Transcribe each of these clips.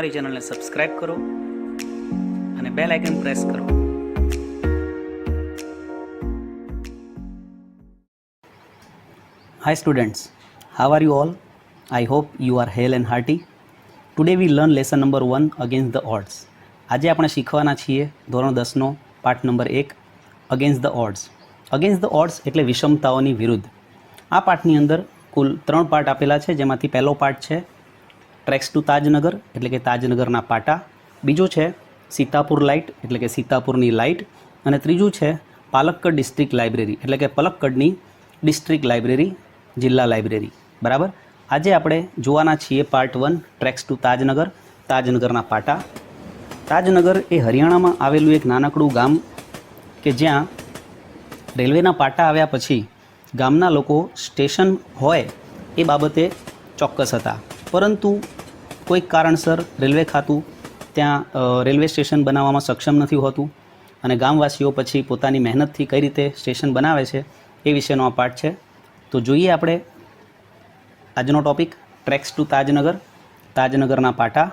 અમારી ચેનલને સબસ્ક્રાઇબ કરો અને બેલ આઇકન પ્રેસ કરો. Hi students, how are you all? I hope you are hale and hearty. Today we learn lesson number 1 against the odds. આજે આપણે શીખવાના છીએ ધોરણ 10નો પાઠ number 1 against the odds. Against the odds એટલે વિષમતાઓની વિરુદ્ધ. આ પાઠની અંદર કુલ 3 પાર્ટ આપેલા છે, જેમાંથી પહેલો પાર્ટ છે ટ્રેક્સ ટુ તાજનગર એટલે કે તાજનગરના પાટા, બીજો છે સીતાપુર લાઇટ એટલે કે સીતાપુરની લાઇટ, અને ત્રીજું છે પાલક્કડ ડિસ્ટ્રિક્ટ લાઇબ્રેરી એટલે કે પલક્કડની ડિસ્ટ્રિક્ટ લાઇબ્રેરી, જિલ્લા લાઇબ્રેરી. બરાબર. આજે આપણે જોવાના છીએ પાર્ટ 1 ટ્રેક્સ ટુ તાજનગર, તાજનગરના પાટા. તાજનગર એ હરિયાણામાં આવેલું એક નાનકડું ગામ કે જ્યાં રેલવેના પાટા આવ્યા પછી ગામના લોકો સ્ટેશન હોય એ બાબતે ચોક્કસ હતા, પરંતુ કોઈક કારણસર રેલવે ખાતું ત્યાં રેલવે સ્ટેશન બનાવવામાં સક્ષમ નથી હોતું, અને ગામવાસીઓ પછી પોતાની મહેનતથી કઈ રીતે સ્ટેશન બનાવે છે એ વિશેનો આ પાઠ છે. તો જોઈએ આપણે આજનો ટૉપિક ટ્રેક્સ ટુ તાજનગર, તાજનગરના પાટા,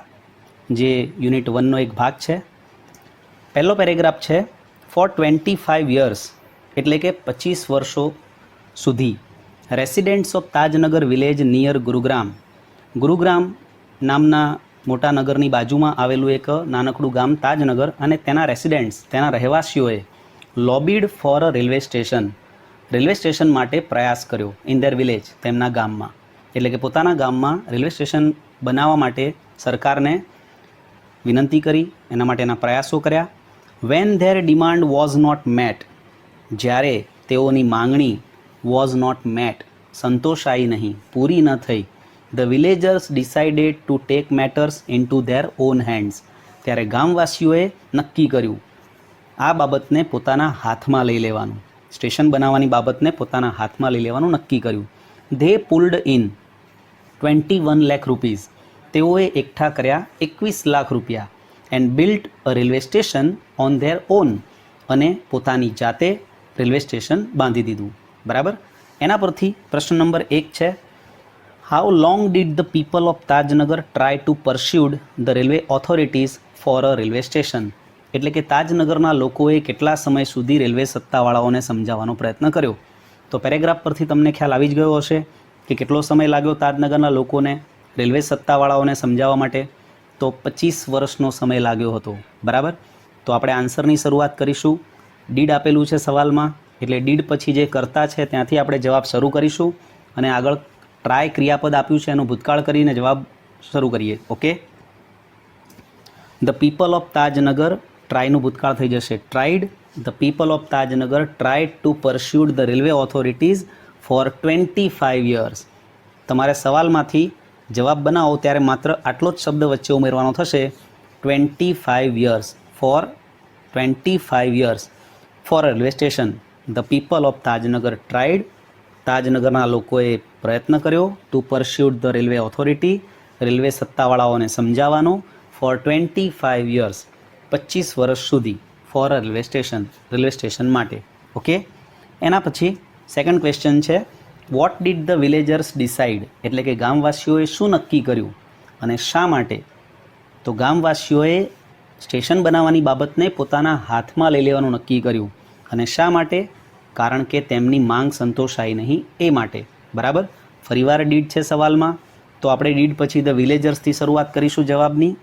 જે યુનિટ 1નો એક ભાગ છે. પહેલો પેરેગ્રાફ છે ફોર 25 યર્સ એટલે કે 25 વર્ષો સુધી residents of Tajnagar village near Gurugram, Gurugram નામના મોટા નગરની બાજુમાં આવેલું એક નાનકડું ગામ તાજનગર, અને તેના રેસિડેન્ટ્સ, તેના રહેવાસીઓએ lobbied for a railway station, railway station માટે પ્રયાસ કર્યો ઇન ધેર વિલેજ, તેમના ગામમાં. એટલે કે પોતાના ગામમાં રેલવે સ્ટેશન બનાવવા માટે સરકારને વિનંતી કરી, એના માટેના પ્રયાસો કર્યા. When their demand was not met, જ્યારે તેઓની માંગણી વોઝ નોટ મેટ, સંતોષાઈ નહીં, પૂરી ન થઈ. The villagers decided to take matters into their own hands, ત્યારે ગામવાસીઓએ નક્કી કર્યું આ બાબતને પોતાના હાથમાં લઈ લેવાનું, સ્ટેશન બનાવવાની બાબતને પોતાના હાથમાં લઈ લેવાનું નક્કી કર્યું. They pulled in 21 lakh rupees, તેઓએ એકઠા કર્યા 21 લાખ રૂપિયા. And built a railway station on there on, અને પોતાની જાતે રેલવે સ્ટેશન બાંધી દીધું. બરાબર. એના પરથી પ્રશ્ન નંબર 1 છે, how long did the people of Tajnagar try to persuade the railway authorities for a railway station, એટલે કે તાજનગરના લોકોએ કેટલા સમય સુધી રેલવે સત્તાવાળાઓને સમજાવવાનો પ્રયત્ન કર્યો. તો પેરેગ્રાફ પરથી તમને ખ્યાલ આવી જ ગયો હશે કે કેટલો સમય લાગ્યો તાજનગરના લોકોને રેલવે સત્તાવાળાઓને સમજાવવા માટે. તો 25 વર્ષનો સમય લાગ્યો હતો. બરાબર. તો આપણે આન્સરની શરૂઆત કરીશું. ડીડ આપેલું છે સવાલમાં, એટલે ડીડ પછી જે કરતા છે ત્યાંથી આપણે જવાબ શરૂ કરીશું, અને આગળ ટ્રાય ક્રિયાપદ આપ્યું છે એનું ભૂતકાળ કરીને જવાબ શરૂ કરીએ. Okay. The people of Tajnagar, ટ્રાયનું ભૂતકાળ થઈ જશે tried. The people of Tajnagar tried to persuade the railway authorities for 25 years. તમારે સવાલમાંથી જવાબ બનાવો ત્યારે માત્ર આટલો જ શબ્દ વચ્ચે ઉમેરવાનો થશે, 25 years, for 25 years for railway station. The people of Tajnagar tried, તાજનગરના લોકોએ પ્રયત્ન કર્યો, to persuade the railway authority, railway સત્તાવાળાઓને સમજાવવાનો, ફોર 25 યર્સ, 25 વર્ષ સુધી, for a railway station, railway station માટે. ઓકે. એના પછી સેકન્ડ ક્વેશ્ચન છે, what did the villagers decide, એટલે કે ગામવાસીઓએ શું નક્કી કર્યું અને શા માટે. તો ગામવાસીઓએ સ્ટેશન બનાવવાની બાબતને પોતાના હાથમાં લઈ લેવાનું નક્કી કર્યું, અને શા માટે? કારણ કે તેમની માંગ સંતોષાઈ નહીં એ માટે. બરાબર. ફરીવાર ડીડ છે સવાલમાં, તો આપણે ડીડ પછી ધ વિલેજર્સથી શરૂઆત કરીશું જવાબની.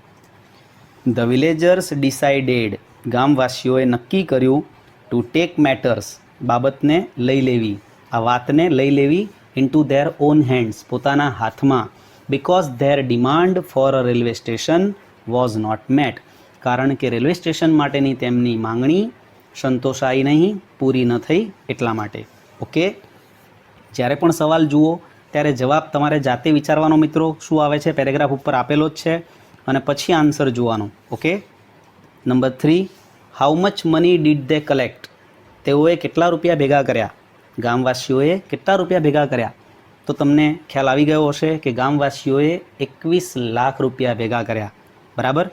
ધ વિલેજર્સ ડિસાઇડેડ, ગામવાસીઓએ નક્કી કર્યું, ટુ ટેક મેટર્સ, બાબતને લઈ લેવી, આ વાતને લઈ લેવી, into their own hands, પોતાના હાથમાં. Because their demand for a railway station was not met, કારણ કે રેલવે સ્ટેશન માટેની તેમની માંગણી સંતોષાઈ નહીં, પૂરી ન થઈ એટલા માટે. ઓકે. જ્યારે પણ સવાલ જુઓ ત્યારે જવાબ તમારે જાતે વિચારવાનો મિત્રો, શું આવે છે પેરેગ્રાફ ઉપર આપેલો જ છે, અને પછી આન્સર જોવાનો. Okay. Number 3, how much money did they collect, તેઓએ કેટલા રૂપિયા ભેગા કર્યા, ગામવાસીઓએ કેટલા રૂપિયા ભેગા કર્યા. તો તમને ખ્યાલ આવી ગયો હશે કે ગામવાસીઓએ 21 લાખ રૂપિયા ભેગા કર્યા. બરાબર.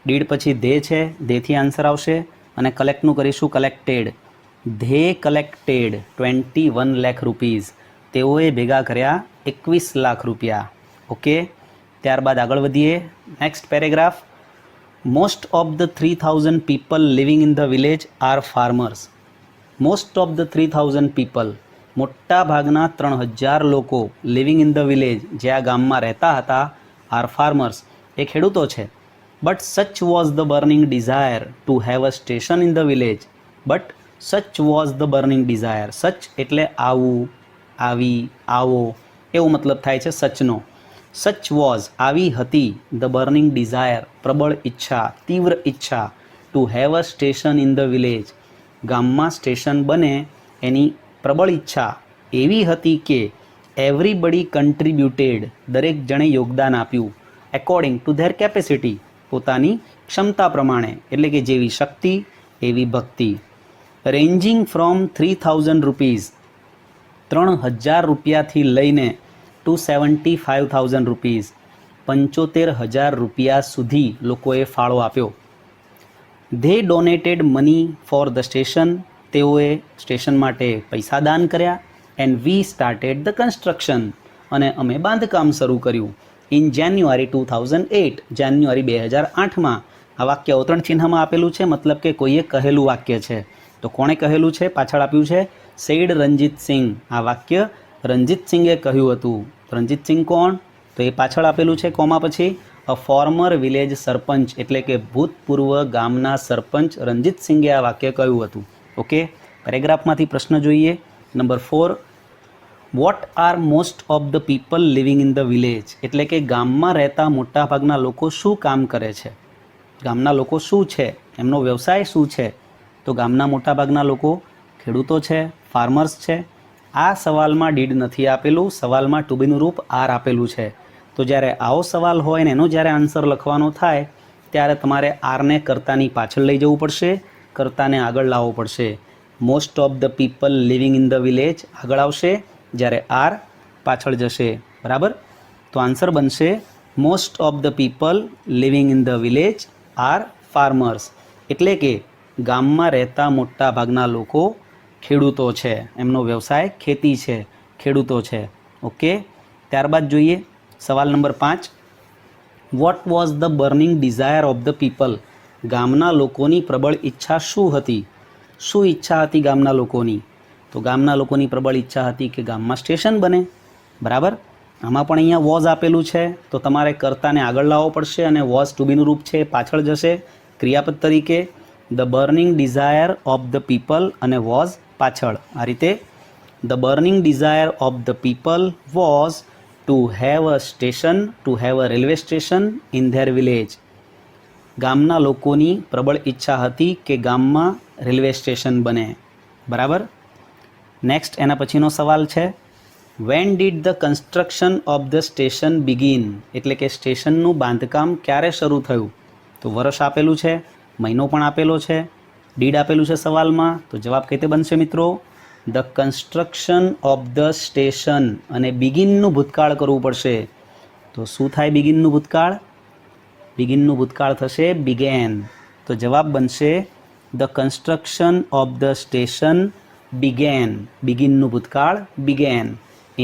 ડીડ પછી ધે છે, ધેથી આન્સર આવશે, અને કલેક્ટનું કરીશું collected. They collected 21 lakh rupees, તેઓએ ભેગા કર્યા 21 લાખ રૂપિયા. ઓકે. ત્યારબાદ આગળ વધીએ. Next paragraph. Most of the 3000 people living in the village R farmers. Most of the 3000 people, મોટા ભાગના 3000 લોકો લિવિંગ ઇન ધ વિલેજ, જે આ ગામમાં રહેતા હતા, આર ફાર્મર્સ, એ ખેડૂતો છે. But such was the burning desire to have a station in the village. But such was the burning desire. Such એટલે આવું, આવી, આવો, એવો મતલબ થાય છે સચનો. સચ વોઝ આવી હતી, ધ બર્નિંગ ડિઝાયર પ્રબળ ઈચ્છા, તીવ્ર ઈચ્છા, two have a station in the village ગામમાં સ્ટેશન બને એની પ્રબળ ઈચ્છા એવી હતી કે એવરીબડી કન્ટ્રીબ્યુટેડ દરેક જણે યોગદાન આપ્યું, એકોર્ડિંગ ટુ ધેર કેપેસિટી પોતાની ક્ષમતા પ્રમાણે, એટલે કે જેવી શક્તિ એવી ભક્તિ. રેન્જિંગ ફ્રોમ 3000 રૂપીઝ 3000 રૂપિયાથી લઈને ટુ 75,000 રૂપીઝ 75,000 રૂપિયા સુધી લોકોએ ફાળો આપ્યો. They donated money for the station, તેઓએ સ્ટેશન માટે પૈસા દાન કર્યા. And we started the construction, અને અમે બાંધકામ શરૂ કર્યું. ઇન જાન્યુઆરી 2008, જાન્યુઆરી 2008માં. આ વાક્ય અવતરણ ચિહ્નમાં આપેલું છે, મતલબ કે કોઈએ કહેલું વાક્ય છે. તો કોણે કહેલું છે? પાછળ આપ્યું છે સેડ રંજીત સિંહ. આ વાક્ય રંજીત સિંઘે કહ્યું હતું. રંજીત સિંહ કોણ? તો એ પાછળ આપેલું છે કોમા પછી. અ ફોર્મર વિલેજ સરપંચ, એટલે કે ભૂતપૂર્વ ગામના સરપંચ રંજીત સિંઘે આ વાક્ય કહ્યું હતું. ઓકે, પેરેગ્રાફમાંથી પ્રશ્ન જોઈએ. Number 4. What are most of the people living in the village, એટલે કે ગામમાં રહેતા મોટાભાગના લોકો શું કામ કરે છે? ગામના લોકો શું છે? એમનો વ્યવસાય શું છે? તો ગામના મોટાભાગના લોકો ખેડૂતો છે, ફાર્મર્સ છે. આ સવાલમાં ડીડ નથી આપેલું, સવાલમાં ટુ બીનું રૂપ આર આપેલું છે. તો જ્યારે આવો સવાલ હોય ને એનો જ્યારે આન્સર લખવાનો થાય ત્યારે તમારે આરને કર્તાની પાછળ લઈ જવું પડશે, કર્તાને આગળ લાવવો પડશે. Most of the people living in the village આગળ આવશે, જ્યારે આર પાછળ જશે. બરાબર? તો આન્સર બનશે most of the people living in the village R farmers, એટલે કે ગામમાં રહેતા મોટા ભાગના લોકો ખેડૂતો છે, એમનો વ્યવસાય ખેતી છે, ખેડૂતો છે. ઓકે, ત્યારબાદ જોઈએ સવાલ નંબર 5. What was the burning desire of the people, ગામના લોકોની પ્રબળ ઈચ્છા શું હતી? શું ઈચ્છા હતી ગામના લોકોની? તો ગામના લોકોની પ્રબળ ઈચ્છા હતી કે ગામમાં સ્ટેશન બને. બરાબર? આમાં પણ અહીંયા વોઝ આપેલું છે, તો તમારે કર્તાને આગળ લાવવો પડશે, અને વોઝ ટુ બીનું રૂપ છે પાછળ જશે ક્રિયાપદ તરીકે. The burning desire of the people અને વોઝ પાછળ. આ રીતે the burning desire of the people was to have a station, to have a railway station in their village. ગામના લોકોની પ્રબળ ઈચ્છા હતી કે ગામમાં રેલવે સ્ટેશન બને. બરાબર? નેક્સ્ટ એના પછીનો સવાલ છે. When did the construction of the station begin, એટલે કે સ્ટેશનનું બાંધકામ ક્યારે શરૂ થયું? તો વર્ષ આપેલું છે, મહિનો પણ આપેલો છે, ડીડ આપેલું છે સવાલમાં. તો જવાબ કઈ રીતે બનશે મિત્રો? The construction of the station, અને બિગિનનું ભૂતકાળ કરવું પડશે. તો શું થાય બિગિનનું ભૂતકાળ? બિગિનનું ભૂતકાળ થશે બિગેન. તો જવાબ બનશે the construction of the station began. બિગિનનું ભૂતકાળ બિગેન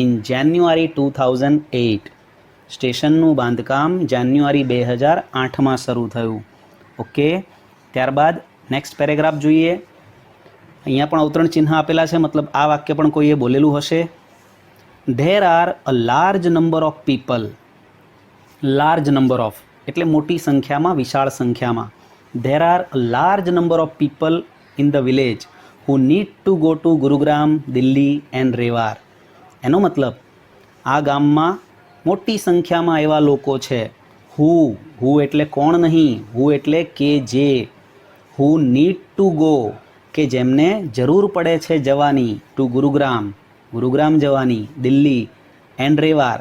ઇન જાન્યુઆરી 2008. સ્ટેશનનું બાંધકામ જાન્યુઆરી 2008માં શરૂ થયું. ઓકે, ત્યારબાદ નેક્સ્ટ પેરેગ્રાફ જોઈએ. અહીંયા પણ અવતરણ ચિહ્ન આપેલા છે, મતલબ આ વાક્ય પણ કોઈએ બોલેલું હશે. There are a large number of people. Large number of એટલે મોટી સંખ્યામાં, વિશાળ સંખ્યામાં. There are a large number of people in the village who need to go two Gurugram, Delhi and Rewari. એનો મતલબ આ ગામમાં મોટી સંખ્યામાં એવા લોકો છે. હુ એટલે કોણ નહીં, હુ એટલે કે જે. હુ નીડ ટુ ગો કે જેમને જરૂર પડે છે જવાની, ટુ ગુરુગ્રામ, ગુરુગ્રામ જવાની, દિલ્હી એન્ડ રેવાર,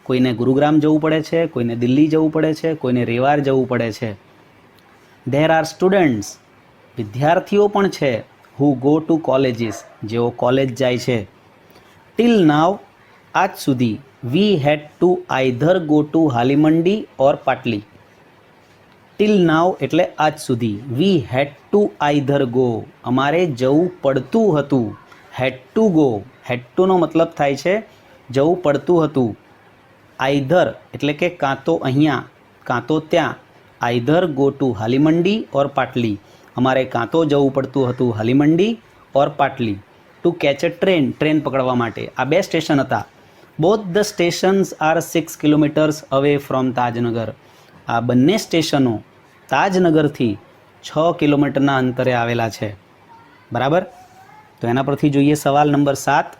કોઈને ગુરુગ્રામ જવું પડે છે, કોઈને દિલ્હી જવું પડે છે, કોઈને રેવાર જવું પડે છે. ધેર આર સ્ટુડન્ટ્સ, વિદ્યાર્થીઓ પણ છે. હુ ગો ટુ કોલેજીસ, જેઓ કોલેજ જાય છે. ટિલ નાવ, આજ સુધી. વી હેડ two either go to Halimandi or પાટલી. ટિલ નાવ એટલે આજ સુધી. વી હેડ ટુ આઈધર ગો, અમારે જવું પડતું હતું. હેડ ટુ ગો, હેડ ટુનો મતલબ થાય છે જવું પડતું હતું. આઈધર એટલે કે કાં તો અહીંયા કાં તો ત્યાં, either go to Halimandi or પાટલી, અમારે કાં તો જવું પડતું હતું Halimandi or Patli to catch a train, train પકડવા માટે. આ બે સ્ટેશન હતા. Both the stations are 6 kilometres away from Tajnagar. આ બંને સ્ટેશનો તાજનગરથી 6 કિલોમીટરના અંતરે આવેલા છે. બરાબર. તો એના પરથી જોઈએ સવાલ number 7.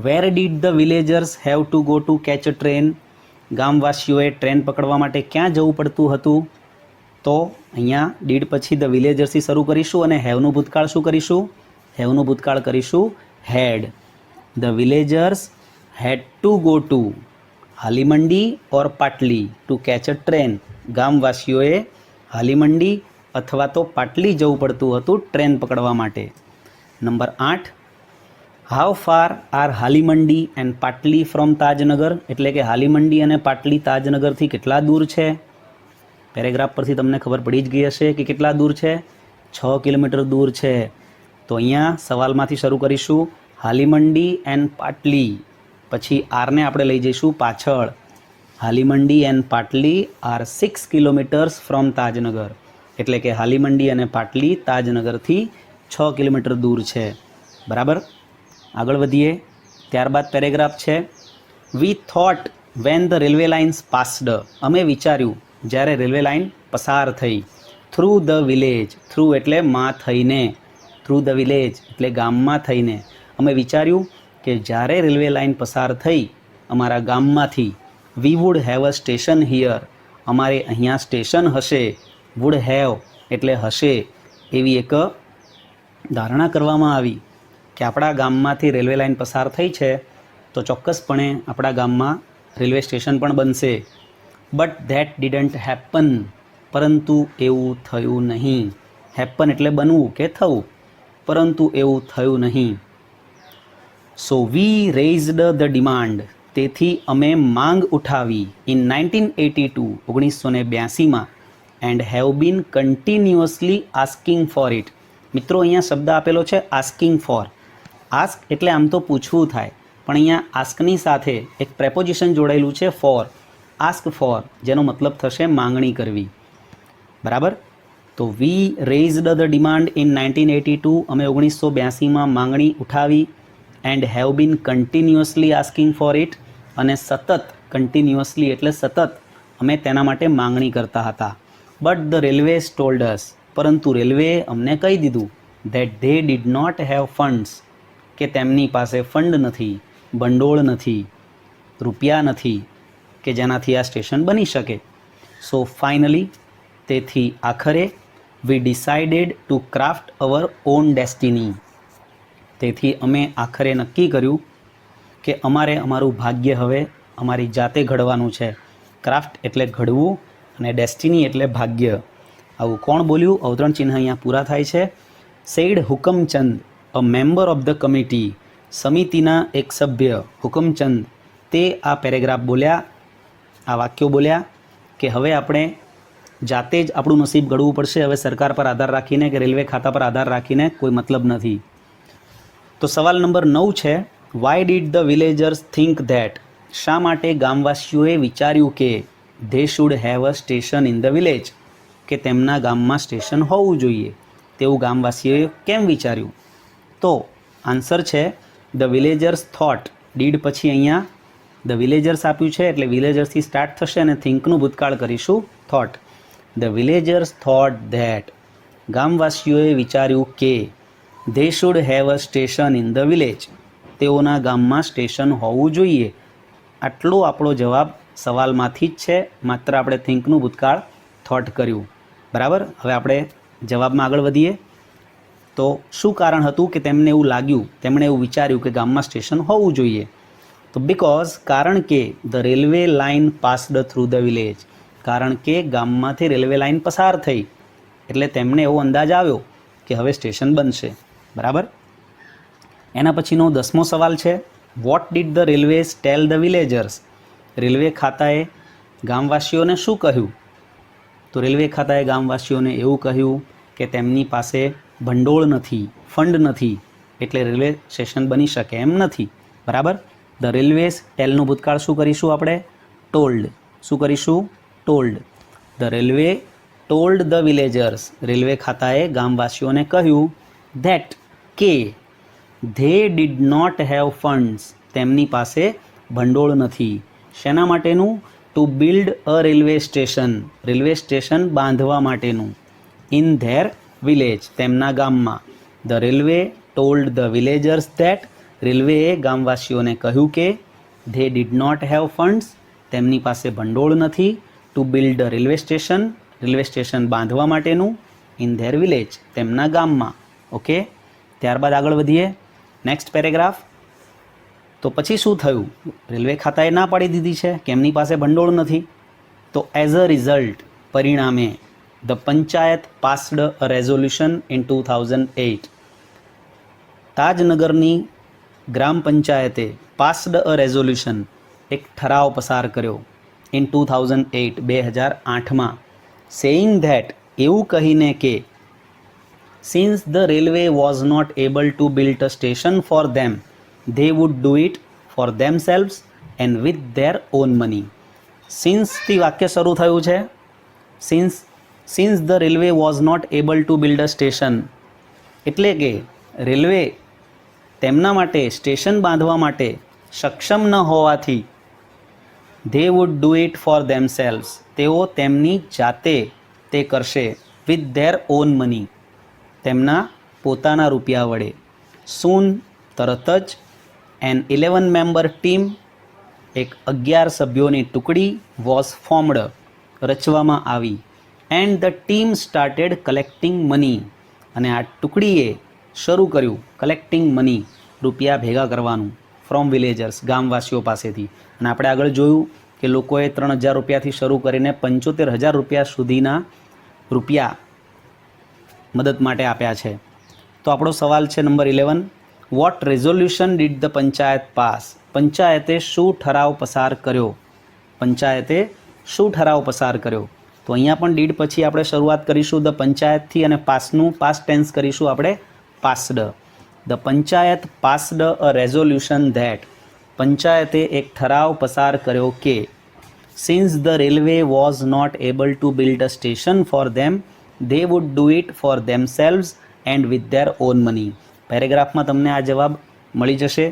Where did the villagers have to go to catch a train. ગામવાસીઓએ ટ્રેન પકડવા માટે ક્યાં જવું પડતું હતું? તો અહીંયા ડીડ પછી ધ વિલેજર્સથી શરૂ કરીશું અને હેવનું ભૂતકાળ શું કરીશું? હેવનું ભૂતકાળ કરીશું had. The villagers had to go to Halimandi or Patli to catch a train. ગામવાસીઓએ હાલીમંડી અથવા તો પાટલી જવું પડતું હતું ટ્રેન પકડવા માટે. Number 8. How far are Halimandi and Patli from Tajnagar. એટલે કે હાલીમંડી અને પાટલી તાજનગરથી કેટલા દૂર છે? પેરેગ્રાફ પરથી તમને ખબર પડી જ ગઈ હશે કે કેટલા દૂર છે. 6 કિલોમીટર દૂર છે. તો અહીંયા સવાલમાંથી શરૂ કરીશું હાલીમંડી એન્ડ પાટલી, પછી આરને આપણે લઈ જઈશું પાછળ. હાલીમંડી એન્ડ પાટલી આર 6 કિલોમીટર્સ ફ્રોમ તાજનગર. એટલે કે હાલીમંડી અને પાટલી તાજનગરથી 6 કિલોમીટર દૂર છે. બરાબર. આગળ વધીએ. ત્યારબાદ પેરેગ્રાફ છે we thought when the railway lines passed. અમે વિચાર્યું જ્યારે રેલવે લાઇન પસાર થઈ. Through the village. થ્રુ એટલે માં થઈને, થ્રુ ધ વિલેજ એટલે ગામમાં થઈને. અમે વિચાર્યું કે જ્યારે રેલવે લાઇન પસાર થઈ અમારા ગામમાંથી, વી would have a station here. અમારે અહીંયા સ્ટેશન હશે. વુડ હેવ એટલે હશે એવી એક ધારણા કરવામાં આવી કે આપણા ગામમાંથી રેલવે લાઇન પસાર થઈ છે તો ચોક્કસપણે આપણા ગામમાં રેલવે સ્ટેશન પણ બનશે. But that didn't happen. પરંતુ એવું થયું નહીં. હેપન એટલે બનવું કે થવું, પરંતુ એવું થયું નહીં. So we raised the demand. તેથી અમે માંગ ઉઠાવી ઇન 1982 1982માં and have been continuously asking for it. મિત્રો અહીંયા શબ્દ આપેલો છે આસ્કિંગ ફોર. આસ્ક એટલે આમ તો પૂછવું થાય, પણ અહીંયા આસ્કની સાથે એક પ્રેપોઝિશન જોડાયેલું છે ફોર. આસ્ક ફોર જેનો મતલબ થશે માંગણી કરવી. બરાબર. તો વી રેઇઝડ ધ ડિમાન્ડ ઇન 1982. અમે 1982માં માંગણી ઉઠાવી. And have been continuously asking for it. અને સતત, કન્ટિન્યુઅસલી એટલે સતત અમે તેના માટે માંગણી કરતા હતા. But the railways told us. પરંતુ રેલવેએ અમને કહી દીધું that they did not have funds. કે તેમની પાસે ફંડ નથી, ભંડોળ નથી, રૂપિયા નથી કે જેનાથી આ સ્ટેશન બની શકે. સો ફાઇનલી, તેથી આખરે we decided to cart hour on destiny. તેથી અમે આખરે નક્કી કર્યું કે અમારે અમારું ભાગ્ય હવે અમારી જાતે ઘડવાનું છે. ક્રાફ્ટ એટલે ઘડવું અને ડેસ્ટિની એટલે ભાગ્ય. આવું કોણ બોલ્યું? અવતરણ ચિહ્ન અહીંયા પૂરા થાય છે. Said Hukamchand, a member of the committee. સમિતિના એક સભ્ય હુકમચંદ તે આ પેરેગ્રાફ બોલ્યા, આ વાક્યો બોલ્યા કે હવે આપણે જાતે જ આપણું નસીબ ઘડવું પડશે. હવે સરકાર પર આધાર રાખીને કે રેલવે ખાતા પર આધાર રાખીને કોઈ મતલબ નથી. તો સવાલ નંબર 9 છે why did the villagers think that. શા માટે ગામવાસીઓએ વિચાર્યું કે they should have a station in the village. કે તેમના ગામમાં સ્ટેશન હોવું જોઈએ તેવું ગામવાસીઓએ કેમ વિચાર્યું? તો આન્સર છે ધ વિલેજર્સ થોટ. ડીડ પછી અહીંયા ધ વિલેજર્સ આપ્યું છે એટલે વિલેજર્સથી સ્ટાર્ટ થશે અને થિંકનું ભૂતકાળ કરીશું thought. The villagers thought that. ગામવાસીઓએ વિચાર્યું કે they should have a station in the village. તેઓના ગામમાં સ્ટેશન હોવું જોઈએ. આટલો આપણો જવાબ સવાલમાંથી જ છે, માત્ર આપણે થિંકનું ભૂતકાળ થોટ કર્યું. બરાબર. હવે આપણે જવાબમાં આગળ વધીએ. તો શું કારણ હતું કે તેમને એવું લાગ્યું, તેમણે એવું વિચાર્યું કે ગામમાં સ્ટેશન હોવું જોઈએ? તો બિકોઝ, કારણ કે the railway line passed through the village. કારણ કે ગામમાંથી રેલવે લાઇન પસાર થઈ એટલે તેમને એવો અંદાજ આવ્યો કે હવે સ્ટેશન બનશે. બરાબર. એના પછીનો 10મો સવાલ છે what did the railways tell the villagers. Railway ખાતાએ ગામવાસીઓને શું કહ્યું? તો રેલવે ખાતાએ ગામવાસીઓને એવું કહ્યું કે તેમની પાસે ભંડોળ નથી, ફંડ નથી, એટલે રેલવે સ્ટેશન બની શકે એમ નથી. બરાબર. ધ રેલવેઝ, ટેલનું ભૂતકાળ શું કરીશું આપણે? ટોલ્ડ. શું કરીશું? Told. The railway told the villagers, railway ખાતાએ ગામવાસીઓને કહ્યું ધેટ કે they did not have funds, તેમની પાસે ભંડોળ નથી. શેના માટેનું? To build a railway station, railway station બાંધવા માટેનું. ઇન ધેર વિલેજ, તેમના ગામમાં. The railway told the villagers that, રેલવેએ ગામવાસીઓને કહ્યું કે they did not have funds, તેમની પાસે ભંડોળ નથી. To build a railway station, railway station બાંધવા માટેનું. ઇન ધેર વિલેજ, તેમના ગામમાં. ઓકે, ત્યારબાદ આગળ વધીએ. Next paragraph. તો પછી શું થયું? રેલવે ખાતાએ ના પાડી દીધી છે કે એમની પાસે ભંડોળ નથી. તો એઝ અ રિઝલ્ટ, પરિણામે, the panchayat passed a resolution in 2008, તાજનગરની ગ્રામ પંચાયતે પાસ્ડ અ રેઝોલ્યુશન, એક ઠરાવ પસાર કર્યો. ઇન 2008, 2008માં. સેઇંગ ધેટ, એવું કહીને કે since the railway was not able to build a station for them, they would do it for themselves and with their own money. સિન્સથી વાક્ય શરૂ થયું છે. Since the railway was not able to build a station, એટલે કે railway તેમના માટે station બાંધવા માટે સક્ષમ ન હોવાથી they would do it for themselves, તેઓ તેમની જાતે તે કરશે. with their own money, તેમના પોતાના રૂપિયા વડે. soon, તરત જ. એન 11 મેમ્બર ટીમ, એક 11 સભ્યોની ટુકડી, વોઝ ફોર્મડ, રચવામાં આવી. And the team started collecting money, અને આ ટુકડીએ શરૂ કર્યું કલેક્ટિંગ મની, રૂપિયા ભેગા કરવાનું. ફ્રોમ વિલેજર્સ, ગામવાસીઓ પાસેથી. અને આપણે આગળ જોયું કે લોકોએ 3,000 રૂપિયાથી શરૂ કરીને 75,000 રૂપિયા સુધીના રૂપિયા મદદ માટે આપ્યા છે. તો આપણો સવાલ છે number 11. What resolution did the panchayat pass, પંચાયતે શું ઠરાવ પસાર કર્યો? પંચાયતે શું ઠરાવ પસાર કર્યો? તો અહીંયા પણ ડીડ પછી આપણે શરૂઆત કરીશું ધ પંચાયતથી, અને પાસનું પાસ્ટ ટેન્સ કરીશું આપણે passed. The panchayat passed a resolution that, પંચાયતે એક ઠરાવ પસાર કર્યો કે since the railway was not able to build a station for them, they would do it for themselves and with their own money. પેરેગ્રાફમાં તમને આ જવાબ મળી જશે.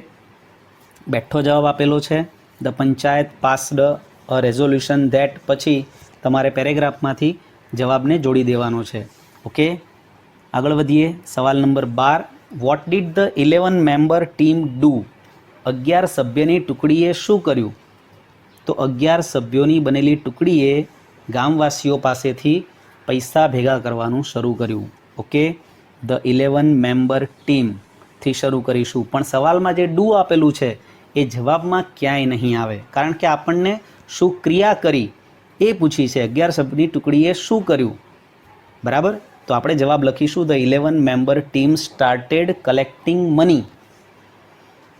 બેઠો જવાબ આપેલો છે the panchayat passed a resolution that, પછી તમારે પેરેગ્રાફમાંથી જવાબને જોડી દેવાનો છે. ઓકે, આગળ વધીએ. સવાલ number 12. Vote did the 11 member team do, 11 સભ્યની ટુકડીએ શું કર્યું? તો 11 સભ્યોની બનેલી ટુકડીએ ગામવાસીઓ પાસેથી પૈસા ભેગા કરવાનું શરૂ કર્યું. ઓકે, ધ 11 મેમ્બર ટીમથી શરૂ કરીશું. પણ સવાલમાં જે ડુ આપેલું છે એ જવાબમાં ક્યાંય નહીં આવે, કારણ કે આપણને શું ક્રિયા કરી એ પૂછી છે. 11 સભ્યની ટુકડીએ શું કર્યું? બરાબર, તો આપણે જવાબ લખીશું the 11 member team started collecting money,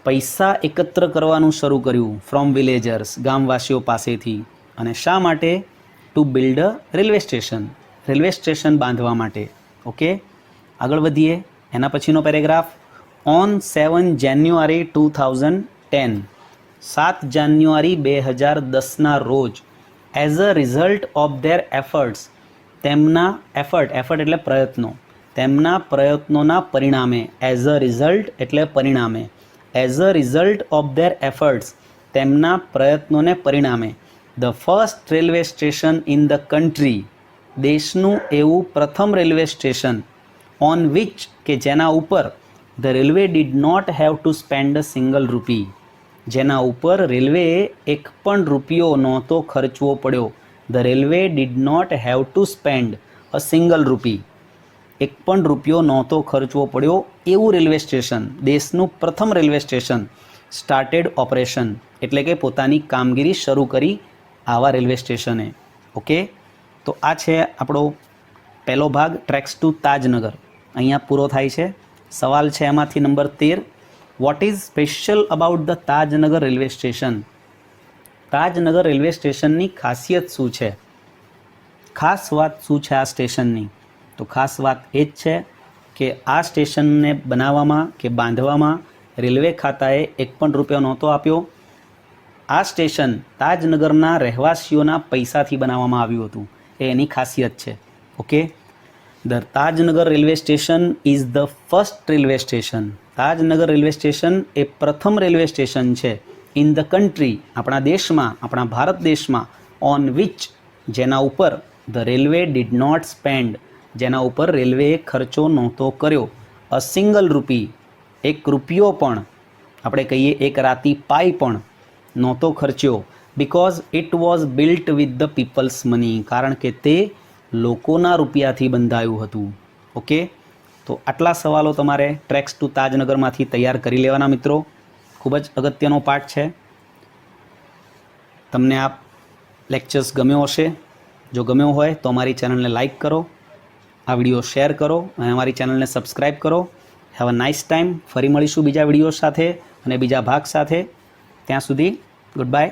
પૈસા એકત્ર કરવાનું શરૂ કર્યું. ફ્રોમ વિલેજર્સ, ગામવાસીઓ પાસેથી. અને શા માટે? Two build a railway station, railway station બાંધવા માટે. ઓકે, આગળ વધીએ. એના પછીનો પેરેગ્રાફ. ઓન 7 જાન્યુઆરી 2010, 7 જાન્યુઆરી 2010ના રોજ, as a result of their efforts, તેમના એફર્ટ એટલે પ્રયત્નો, તેમના પ્રયત્નોના પરિણામે. એઝ અ રિઝલ્ટ એટલે પરિણામે. As a result of their efforts, તેમના પ્રયત્નોને પરિણામે. The first railway station in the country, દેશનું એવું પ્રથમ રેલવે સ્ટેશન. ઓન વિચ, કે જેના ઉપર the railway did not have to spend a single rupee, જેના ઉપર રેલવેએ એક પણ રૂપિયો નહોતો ખર્ચવો પડ્યો. The railway did not have to spend a single rupee, એક પણ રૂપિયો નહોતો ખર્ચવો પડ્યો એવું રેલવે સ્ટેશન, દેશનું પ્રથમ રેલવે સ્ટેશન. સ્ટાર્ટેડ ઓપરેશન એટલે કે પોતાની કામગીરી શરૂ કરી આવા રેલવે સ્ટેશને. ઓકે, તો આ છે આપણો પહેલો ભાગ, ટ્રેક્સ ટુ તાજનગર. અહીંયા પૂરો થાય છે. સવાલ છે એમાંથી number 13. What is special about the Tajnagar railway station, Tajnagar railway સ્ટેશનની ખાસિયત શું છે? ખાસ વાત શું છે આ સ્ટેશનની? તો ખાસ વાત એ જ છે કે આ સ્ટેશનને બનાવવામાં કે બાંધવામાં રેલવે ખાતાએ એક પણ રૂપિયો નહોતો આપ્યો. આ સ્ટેશન તાજનગરના રહેવાસીઓના પૈસાથી બનાવવામાં આવ્યું હતું. એ એની ખાસિયત છે. Okay, the Tajnagar railway station is the first railway station. Tajnagar railway station એ પ્રથમ રેલવે સ્ટેશન છે ઇન ધ કન્ટ્રી, આપણા દેશમાં, આપણા ભારત દેશમાં, ઓન વિચ, જેના ઉપર the railway did not spend, જેના ઉપર રેલવેએ ખર્ચો નહોતો કર્યો, અ સિંગલ રૂપી, એક રૂપિયો પણ, આપણે કહીએ એક રાતી પાઈ પણ નહોતો ખર્ચ્યો, because it was built with the people's money, કારણ કે તે લોકોના રૂપિયાથી બંધાયું હતું. ઓકે, તો આટલા સવાલો તમારે ટ્રેક્સ ટુ તાજનગરમાંથી તૈયાર કરી લેવાના મિત્રો. ખૂબ જ અગત્યનો પાઠ છે. તમને આ લેક્ચર્સ ગમ્યો હશે. જો ગમ્યો હોય તો અમારી ચેનલને લાઇક કરો, આ વિડીયો શેર કરો અને અમારી ચેનલને સબસ્ક્રાઈબ કરો. Have a nice time. ફરી મળીશું બીજા વિડીયો સાથે અને બીજા ભાગ સાથે. ત્યાં સુધી ગુડ બાય.